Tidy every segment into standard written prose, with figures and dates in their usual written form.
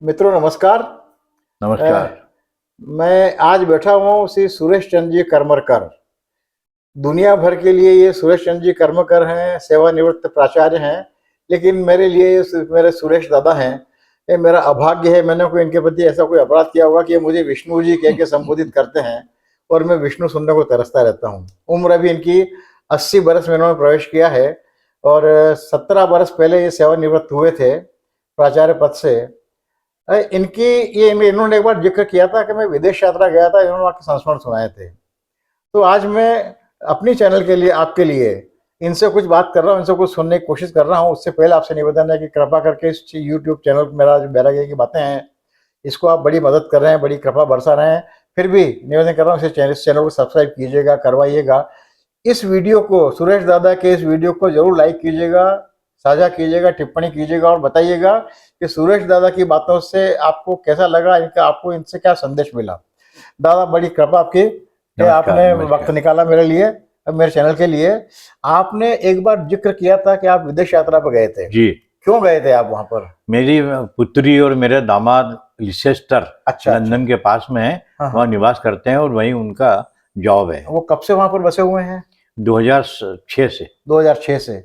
मित्रों नमस्कार। नमस्कार। मैं आज बैठा हूँ श्री सुरेश चंद्र जी करमरकर। दुनिया भर के लिए ये सुरेश चंद्र जी करमरकर हैं, सेवानिवृत्त प्राचार्य हैं, लेकिन मेरे लिए मेरे सुरेश दादा हैं। ये मेरा अभाग्य है, मैंने कोई इनके प्रति ऐसा कोई अपराध किया होगा कि ये मुझे विष्णु जी कह के संबोधित करते हैं और मैं विष्णु सुनने को तरसता रहता हूँ। उम्र अभी इनकी 80 बरस में इन्होंने प्रवेश किया है और 17 बरस पहले ये सेवानिवृत्त हुए थे प्राचार्य पद से। इनकी ये इन्होंने एक बार जिक्र किया था कि मैं विदेश यात्रा गया था, इन्होंने वहाँ के संस्मरण सुनाए थे। तो आज मैं अपनी चैनल के लिए आपके लिए इनसे कुछ बात कर रहा हूँ, इनसे कुछ सुनने की कोशिश कर रहा हूँ। उससे पहले आपसे निवेदन है कि कृपा करके इस यूट्यूब चैनल मेरा जो बैरागे की बातें हैं, इसको आप बड़ी मदद कर रहे हैं, बड़ी कृपा बरसा रहे हैं, फिर भी निवेदन कर रहा हूँ इस चैनल को सब्सक्राइब कीजिएगा, करवाइएगा। इस वीडियो को, सुरेश दादा के इस वीडियो को जरूर लाइक कीजिएगा, साझा कीजिएगा, टिप्पणी कीजिएगा और बताइएगा कि सुरेश दादा की बातों से आपको कैसा लगा, इनका आपको इनसे क्या संदेश मिला। दादा बड़ी कृपा आपकी कि आपने वक्त निकाला मेरे लिए, मेरे चैनल के लिए। आपने एक बार जिक्र किया था कि आप विदेश यात्रा पर गए थे। जी। क्यों गए थे आप वहां पर? मेरी पुत्री और मेरे दामाद लिसेस्टर लंदन के पास में है, वहाँ निवास करते हैं और वहीं उनका जॉब है। वो कब से वहां पर बसे हुए हैं? 2006 से। 2006 से।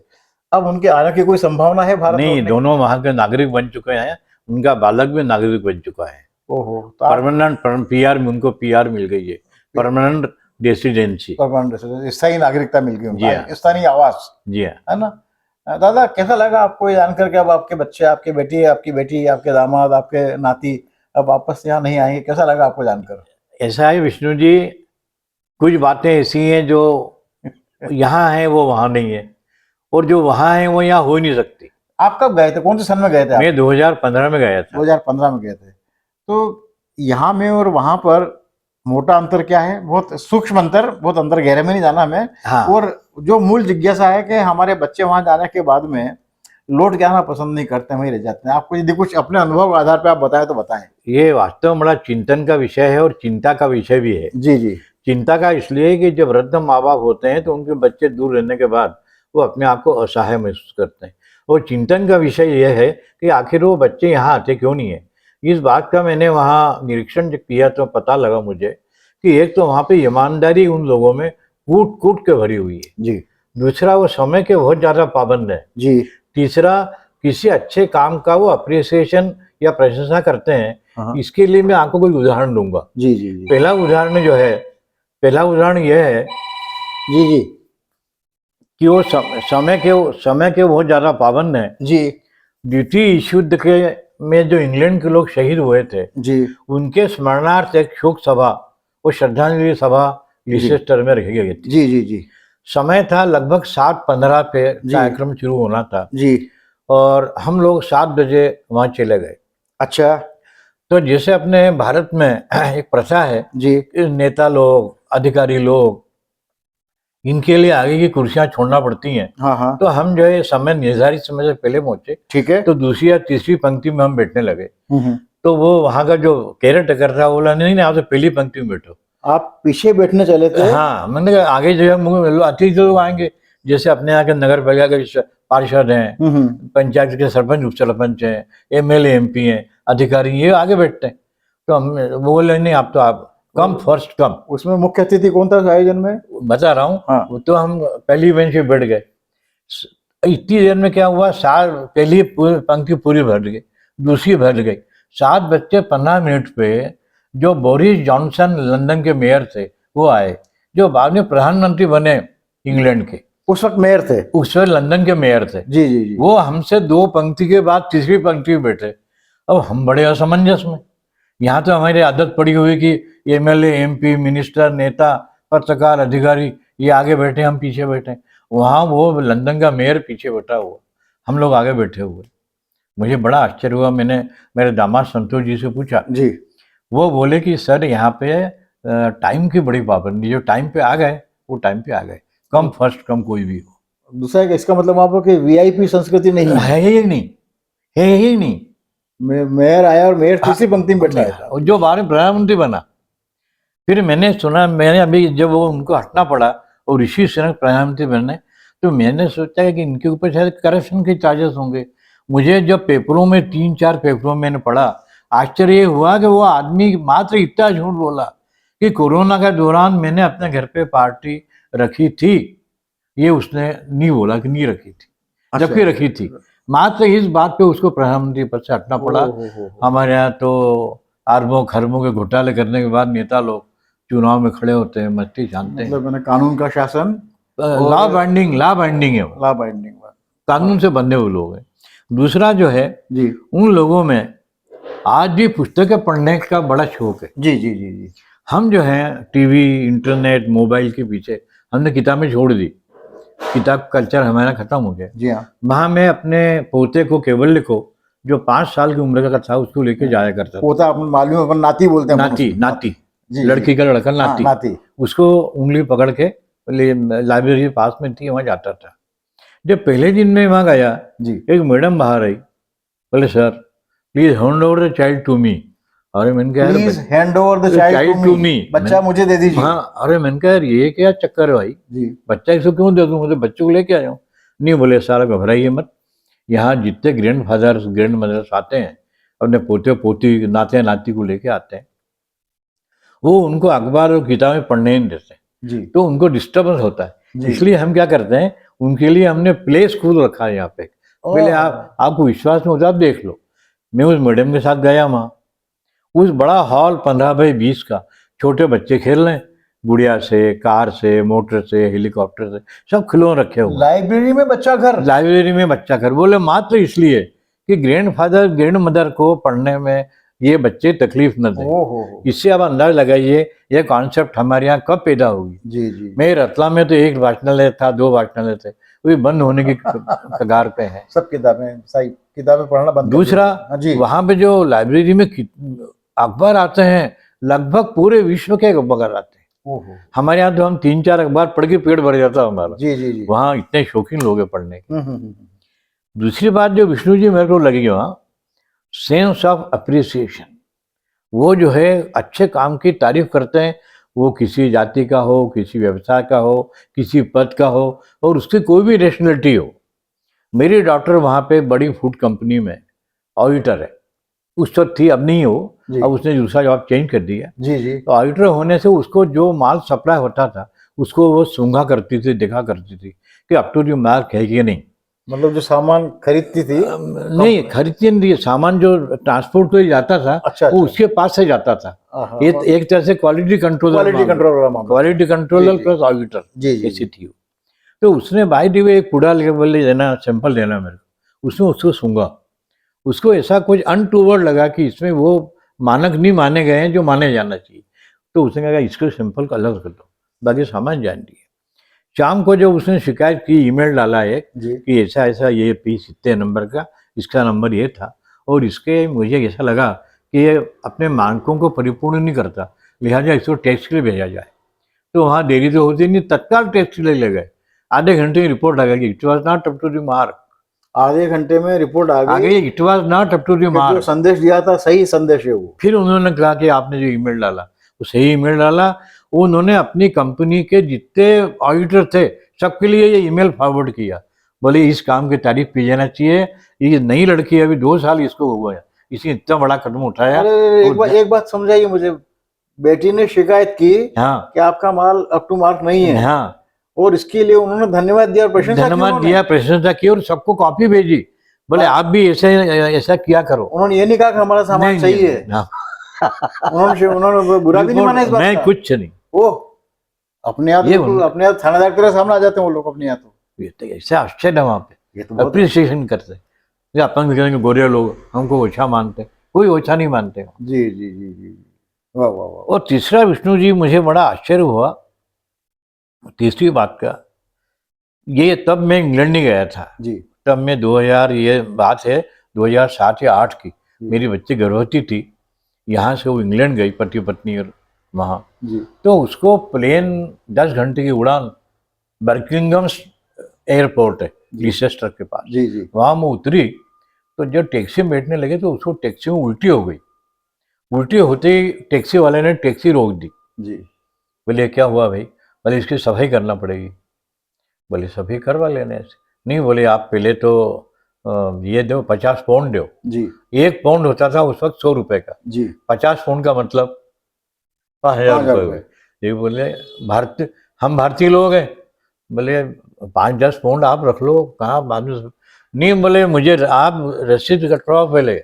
अब उनके आने की कोई संभावना है भारत? नहीं, दोनों वहाँ के नागरिक बन चुके हैं, उनका बालक भी नागरिक बन चुका है। ओहो, तो परमानेंट पीआर में उनको पीआर मिल गई है, परमानेंट रेसिडेंसी, स्थायी नागरिकता मिल गई, जी हाँ, स्थानीय आवास, जी है ना। दादा कैसा लगा आपको ये जानकर के अब आपके बच्चे, आपकी बेटी, आपके दामाद, आपके नाती अब वापस यहाँ नहीं आएंगे? कैसा लगा आपको जानकर? ऐसा है विष्णु जी, कुछ बातें ऐसी हैं जो यहाँ है वो वहाँ नहीं है, और जो वहाँ है वो यहाँ हो ही नहीं सकती। आप कब गए थे, कौन से सन में गए थे? मैं 2015 में गया था। 2015 में गए थे। तो यहाँ में और वहां पर मोटा अंतर क्या है? बहुत सूक्ष्म अंतर, बहुत अंदर गहरे में नहीं जाना हमें। हाँ। और जो मूल जिज्ञासा है कि हमारे बच्चे वहां जाने के बाद में लौट के आना पसंद नहीं करते, वहीं रह जाते हैं। आपको यदि कुछ अपने अनुभव के आधार पर आप बताएं तो बताएं। ये वास्तव में बड़ा चिंतन का विषय है और चिंता का विषय भी है। जी जी। चिंता का इसलिए कि जब वृद्ध माँ बाप होते हैं तो उनके बच्चे दूर रहने के बाद वो अपने आप को असहाय महसूस करते हैं, और चिंतन का विषय यह है कि आखिर वो बच्चे यहाँ आते क्यों नहीं है। इस बात का मैंने वहाँ निरीक्षण किया तो पता लगा मुझे कि एक तो वहाँ पे ईमानदारी उन लोगों में कूट कूट के भरी हुई है जी। दूसरा, वो समय के बहुत ज़्यादा पाबंद है जी। तीसरा, किसी अच्छे काम का वो अप्रिसिएशन या प्रशंसा करते हैं। इसके लिए मैं आपको कोई उदाहरण दूंगा। जी जी जी। पहला उदाहरण यह है जी जी कि वो समय के बहुत ज़्यादा पाबंद हैं। जी। द्वितीय विश्व युद्ध के में जो इंग्लैंड के लोग शहीद हुए थे जी, उनके स्मरणार्थ एक शोक सभा और श्रद्धांजलि सभा लिसेस्टर में रखी गई थी। जी जी जी। समय था लगभग 7:15 पे कार्यक्रम शुरू होना था जी, और हम लोग 7 बजे वहाँ चले गए। अच्छा। तो जैसे अपने भारत में एक प्रथा है जी, नेता लोग, अधिकारी लोग, इनके लिए आगे की कुर्सियां छोड़ना पड़ती हैं। हाँ। तो हम जो है समय निर्धारित समय से पहले पहुंचे। ठीक है। तो दूसरी या तीसरी पंक्ति में हम बैठने लगे। तो वो वहाँ का जो केयर टेकर था बोला नहीं आप तो पहली पंक्ति में बैठो। आप पीछे बैठने चले थे? हाँ, मैंने कहा आगे जो है अतिथि लोग आएंगे, जैसे अपने यहाँ के नगर पालिका के पार्षद हैं, पंचायत के सरपंच उप सरपंच हैं, MLA MP हैं, अधिकारी, ये आगे बैठते हैं। तो हम वो बोले नहीं आप तो आप कम फर्स्ट कम। उसमें मुख्य अतिथि कौन था आयोजन में? बता रहा हूँ। हाँ। तो हम पहली बेंच पे बैठ गए। इतनी देर में क्या हुआ, पहली पंक्ति पूरी भर गई, दूसरी भर गई। 7:15 पे जो बोरिस जॉनसन लंदन के मेयर थे वो आए, जो बाद में प्रधानमंत्री बने इंग्लैंड के। उस वक्त मेयर थे? उस वक्त लंदन के मेयर थे। जी जी जी। वो हमसे 2 पंक्ति के बाद तीसरी पंक्ति में बैठे। अब हम बड़े असमंजस में, यहाँ तो हमारी आदत पड़ी हुई कि MLA MP मिनिस्टर नेता पत्रकार अधिकारी ये आगे बैठे, हम पीछे बैठे। वहाँ वो लंदन का मेयर पीछे बैठा हुआ, हम लोग आगे बैठे हुए। मुझे बड़ा आश्चर्य हुआ। मैंने मेरे दामाद संतोष जी से पूछा जी, वो बोले कि सर यहाँ पे टाइम की बड़ी पाबंदी, जो टाइम पे आ गए वो टाइम पे आ गए, कम फर्स्ट कम कोई भी हो। दूसरा इसका मतलब आपको कि VIP संस्कृति नहीं है ही नहीं, है ही नहीं। मेयर आया और मेयर तीसरी पंक्ति में बैठा है, जो बाद में प्रधानमंत्री बना। फिर मैंने सुना, मैंने अभी जब वो उनको हटना पड़ा और ऋषि सुनक प्रधानमंत्री बने, तो मैंने सोचा कि इनके ऊपर शायद करप्शन के चार्जेस होंगे। मुझे जब पेपरों में 3-4 पेपरों में मैंने पढ़ा, आश्चर्य ये हुआ कि वो आदमी मात्र इतना झूठ बोला कि कोरोना के दौरान मैंने अपने घर पे पार्टी रखी थी, ये उसने नहीं बोला कि नहीं रखी थी, जबकि रखी थी। मात्र इस बात पे उसको प्रधानमंत्री पद से हटना पड़ा। हमारे यहाँ तो अरबों खरबों के घोटाले करने के बाद नेता लोग चुनाव में खड़े होते हैं, मस्ती छानते हैं। मतलब मैंने कानून का शासन, लॉ बाइंडिंग है वो, लॉ बाइंडिंग, कानून से बंधे हुए लोग हैं। दूसरा जो है जी, उन लोगों में आज भी पुस्तकें पढ़ने का बड़ा शौक है। जी जी जी जी। हम जो है टीवी, इंटरनेट, मोबाइल के पीछे हमने किताबें छोड़ दी, किताब कल्चर हमारा खत्म हो गया। जी हाँ। वहाँ मैं अपने पोते को केवल्य को, जो 5 साल की उम्र का था, उसको लेके जाया करता था। पोता अपन मालूम है, अपन नाती बोलते हैं। नाती लड़की का लड़का नाती। नाती। उसको उंगली पकड़ के लाइब्रेरी पास में थी, वहाँ जाता था। जब पहले दिन में वहाँ गया जी, एक मैडम बाहर आई, बोले sir please hand over the child to me. अरे मैंने कहा please hand over the child to me, बच्चा मुझे दे दीजिए। हाँ, अरे मैंने कहा ये क्या चक्कर है भाई जी, बच्चा इसको क्यों दे दूं, मुझे बच्चों को लेके आया हूँ। नहीं, बोले सारा घबराइए मत, यहाँ जितने ग्रैंड फादर्स ग्रैंड मदर्स आते हैं अपने पोते पोती नाते नाती को लेके आते हैं, वो उनको अखबार और किताबें पढ़ने नहीं देते जी, तो उनको डिस्टर्बेंस होता है। इसलिए हम क्या करते हैं, उनके लिए हमने प्ले स्कूल रखा है यहाँ पे। पहले आपको विश्वास में होता, आप देख लो। मैं उस मैडम के साथ गया वहाँ, उस बड़ा हॉल 15x20 का, छोटे बच्चे खेल रहे हैं, गुड़िया से, कार से, मोटर से, हेलीकॉप्टर से, सब खिलौने रखे हुए। लाइब्रेरी में बच्चा घर, लाइब्रेरी में बच्चा घर, बोले मात्र इसलिए कि ग्रैंडफादर ग्रैंड मदर को पढ़ने में ये बच्चे तकलीफ न दें। इससे आप अंदाज लगाइए ये कॉन्सेप्ट हमारे यहाँ कब पैदा होगी। जी जी। मैं रतलाम में तो 1 वाचनालय था, 2 वाचनालय थे, वो बंद होने की कगार पे है। सब किताबें, सही किताबें पढ़ना बंद। दूसरा, वहां पे जो लाइब्रेरी में अखबार आते हैं, लगभग पूरे विश्व के अखबार आते हैं। हमारे यहाँ तो हम 3-4 अखबार पढ़ के पेट भर जाता हमारा। जी जी जी। वहाँ इतने शौकीन लोग हैं पढ़ने के। दूसरी बात जो विष्णु जी मेरे को लगी वहाँ, सेंस ऑफ अप्रिसिएशन, वो जो है अच्छे काम की तारीफ करते हैं, वो किसी जाति का हो, किसी व्यवसाय का हो, किसी पद का हो, और उसकी कोई भी नेशनलिटी हो। मेरी डॉटर वहाँ पे बड़ी फूड कंपनी में ऑडिटर है, उस वक्त थी, अब नहीं हो, अब उसने दूसरा जॉब चेंज कर दिया। जी जी। तो ऑडिटर होने से उसको जो माल सप्लाई होता था उसको वो सूंघा करती थी, देखा करती थी कि अप टू द मार्क है कि नहीं। मतलब जो सामान खरीदती थी, नहीं खरीदती नहीं, सामान जो ट्रांसपोर्ट के लिए जाता था, अच्छा, वो उसके पास से जाता था। ये एक तरह से क्वालिटी कंट्रोलर प्लस ऑडिटर ऐसी थी। तो उसने बाय द वे एक कूड़ा लेके बोले देना, सैंपल देना मेरे को, उसने उसको सूंघा, उसको ऐसा कुछ अनटूवर्ड लगा कि इसमें वो मानक नहीं माने गए हैं जो माने जाना चाहिए। तो उसने कहा इसको सैंपल का अलग कर दो, बाकी सामान जान दिए। शाम को जब उसने शिकायत की, ईमेल डाला एक कि ऐसा ऐसा ये पीस इतने नंबर का, इसका नंबर ये था, और इसके मुझे ऐसा लगा कि ये अपने मानकों को परिपूर्ण नहीं करता, लिहाजा इसको टेस्ट के लिए भेजा जाए। तो वहाँ देरी तो होती नहीं, तत्काल टेस्ट के लिए ले गए। आधे घंटे में रिपोर्ट आ गई, it was not up to the mark. आधे घंटे में रिपोर्ट आ गई, it was not up to the mark. जो संदेश दिया था सही संदेश है वो। फिर उन्होंने कहा कि आपने जो ईमेल डाला वो सही ईमेल डाला। उन्होंने अपनी कंपनी के जितने ऑडिटर थे सबके लिए ये ईमेल फॉरवर्ड किया, बोले इस काम की तारीफ की जाना चाहिए, ये नई लड़की है, अभी 2 साल इसको हुआ है, इसने इतना बड़ा कदम उठाया। एक बात समझाइए मुझे, बेटी ने शिकायत की कि आपका माल अप टू मार्क नहीं है, हाँ, और इसके लिए उन्होंने धन्यवाद दिया, प्रशंसा की, और सबको कॉपी भेजी, बोले आप भी ऐसा किया करो। उन्होंने ये नहीं कहा कि हमारा सामान सही है, उन्होंने बुरा भी नहीं माना इस बात का, कुछ नहीं। ओह, अपने आप थानेदार के सामने आ जाते हैं वो लोग अपने यहाँ। तो ऐसे आश्चर्य है वहाँ पे, अप्रिसिएशन करते हैं। अपन भी कहेंगे गोरे लोग हमको ओछा मानते, कोई ओछा नहीं मानते। जी जी जी जी, वाह वाह वाह। और तीसरा विष्णु जी, मुझे बड़ा आश्चर्य हुआ तीसरी बात का, ये तब मैं इंग्लैंड नहीं गया था जी, तब मैं 2000, ये बात है 2007 या 8 की, मेरी बच्ची गर्भवती थी, यहाँ से वो इंग्लैंड गई पति पत्नी, और वहाँ तो उसको प्लेन 10 घंटे की उड़ान, बर्किंगम एयरपोर्ट है लीसेस्टर के पास, जी जी, वहाँ मैं उतरी, तो जब टैक्सी में बैठने लगे तो उसको टैक्सी में उल्टी हो गई। उल्टी होते ही टैक्सी वाले ने टैक्सी रोक दी जी। बोले क्या हुआ भाई? बोले इसकी सफाई करना पड़ेगी। बोले सफाई करवा लेने से। नहीं, बोले आप पहले तो ये दो 50 पाउंड दो जी। 1 पाउंड होता था उस वक्त 100 रुपए का जी। 50 पाउंड का मतलब 5,000 रुपए। ये बोले हम भारतीय लोग हैं, बोले 5-10 पाउंड आप रख लो, कहाँ बाद में नहीं, बोले मुझे आप रसीद कटवाओ पहले,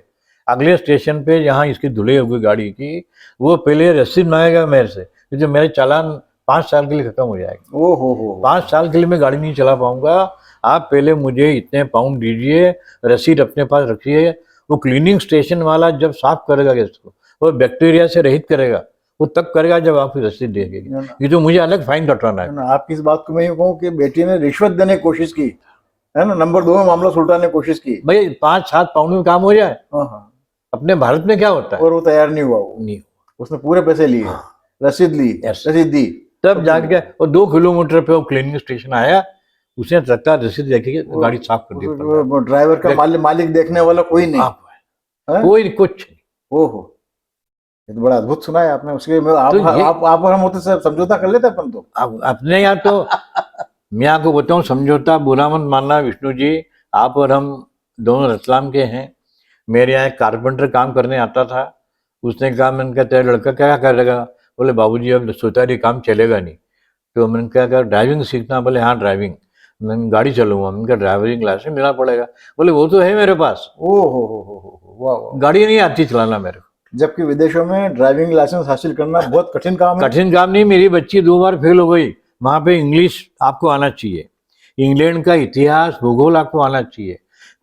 अगले स्टेशन पे जहाँ इसकी धुलाई होगी गाड़ी की, वो पहले रसीद मांगेगा मेरे से, क्योंकि मेरे चालान 5 साल के लिए खत्म हो जाएगा। ओ हो 5 साल के लिए मैं गाड़ी नहीं चला पाऊंगा, आप पहले मुझे इतने पाउंड दीजिए, रसीद अपने पास रखिए। वो क्लीनिंग स्टेशन वाला जब साफ करेगा इसको, वो बैक्टीरिया से रहित करेगा, वो तब करेगा जब आपकी रसीद देगी। ये तो मुझे अलग फाइन कटवाना है। आपकी इस बात को मैं यूँ कहूँ कि बेटी ने रिश्वत देने की कोशिश की है ना, नंबर 2 में मामला सुलटाने की कोशिश की। भाई 5-7 पाउंड में काम हो जाए, अपने भारत में क्या होता है। और वो तैयार नहीं हुआ, नहीं, उसने पूरे पैसे लिए, रसीद ली, रसीद दी, तब जाके और 2 किलोमीटर पे वो क्लीनिंग स्टेशन आया, उसने तत्काल रसीद लेके गाड़ी साफ कर दी। ड्राइवर का मालिक देखने वाला कोई नहीं, कोई कुछ। ओहो, ये तो बड़ा अद्भुत सुना है आपने। उसके आप और हम होते से समझौता कर लेते अपन तो। अपने यहाँ तो मैं आपको बताऊँ, समझौता बुरा मत मानना विष्णु जी, आप और हम दोनों रतलाम के हैं। मेरे यहाँ एक कारपेंटर काम करने आता था, उसने कहा, मैंने कहा तेरा लड़का क्या करेगा, बोले बाबूजी अब सुतारी काम चलेगा नहीं। तो मैंने कहा ड्राइविंग सीखना, बोले हाँ ड्राइविंग, मैंने गाड़ी चलूंगा। मैंने कहा ड्राइविंग लाइसेंस मिलना पड़ेगा, बोले वो तो है मेरे पास। ओहो, गाड़ी नहीं आती चलाना मेरे को। जबकि विदेशों में ड्राइविंग लाइसेंस हासिल करना बहुत कठिन काम है। कठिन काम नहीं, मेरी बच्ची 2 बार फेल हो गई। वहां पे इंग्लिश आपको आना चाहिए, इंग्लैंड का इतिहास भूगोल आपको आना चाहिए,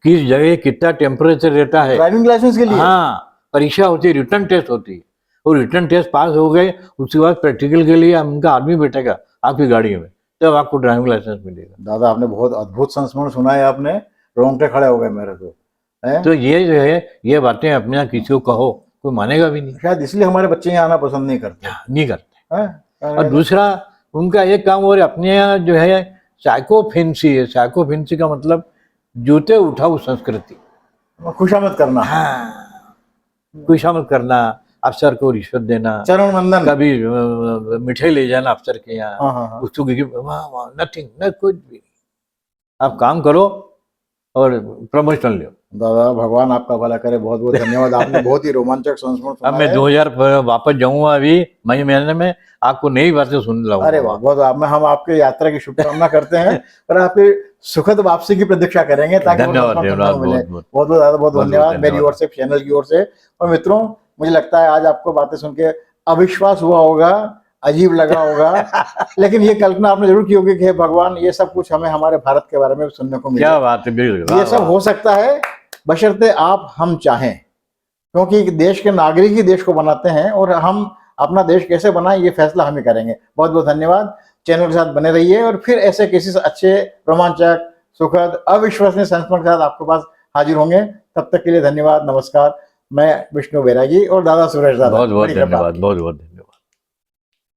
किस जगह कितना टेम्परेचर रहता है ड्राइविंग लाइसेंस के लिए। हाँ, परीक्षा होती है, रिटर्न टेस्ट होती है, और रिटर्न टेस्ट पास हो गए, उसके बाद प्रैक्टिकल के लिए उनका आदमी बैठेगा आपकी गाड़ी में, तब आपको ड्राइविंग लाइसेंस मिलेगा। दादा आपने बहुत अद्भुत संस्मरण सुना है, आपने रोंगटे खड़े हो गए मेरे तो। तो ये जो है, ये बातें अपने यहाँ किसी को कहो कोई मानेगा भी नहीं, शायद इसलिए हमारे बच्चे यहाँ आना पसंद नहीं करते। और दूसरा उनका एक काम और अपने यहाँ जो है साइको फेंसी है। साइको फेंसी का मतलब जूते उठाओ संस्कृति, खुशामद करना। हाँ, खुशामद करना, अफसर को रिश्वत देना, चरण वंदन, कभी मिठाई ले जाना अफसर के यहाँ, उसको नथिंग, न कुछ भी। आप काम करो और प्रमोशन लो। दादा भगवान आपका भला करे, बहुत बहुत धन्यवाद। आपने बहुत ही रोमांचक संस्मरण सुनाया। अब मैं 2000 वापस जाऊंगा अभी मई महीने में, आपको नई बातें सुन लाऊंगा। अरे वाह, बहुत हम आपके यात्रा की शुभकामना करते हैं और आपकी सुखद वापसी की प्रतीक्षा करेंगे, ताकि धन्यवाद, बहुत धन्यवाद मेरी ओर से, चैनल की ओर से। और मित्रों, मुझे लगता है आज आपको बातें सुन के अविश्वास हुआ होगा, अजीब लगा होगा, लेकिन ये कल्पना आपने जरूर की होगी कि भगवान, ये सब कुछ हमें हमारे भारत के बारे में सुनने को मिला। क्या बात है, ये सब हो सकता है बशर्ते आप हम चाहें, क्योंकि देश के नागरिक ही देश को बनाते हैं, और हम अपना देश कैसे बनाएं ये फैसला हम ही करेंगे। बहुत बहुत धन्यवाद। चैनल के साथ बने रहिए और फिर ऐसे किसी अच्छे, रोमांचक, सुखद, अविश्वसनीय संस्मरण के साथ आपके पास हाजिर होंगे। तब तक के लिए धन्यवाद, नमस्कार। मैं विष्णु बैरागी और दादा सुरेश दादा, बहुत बहुत धन्यवाद, बहुत बहुत।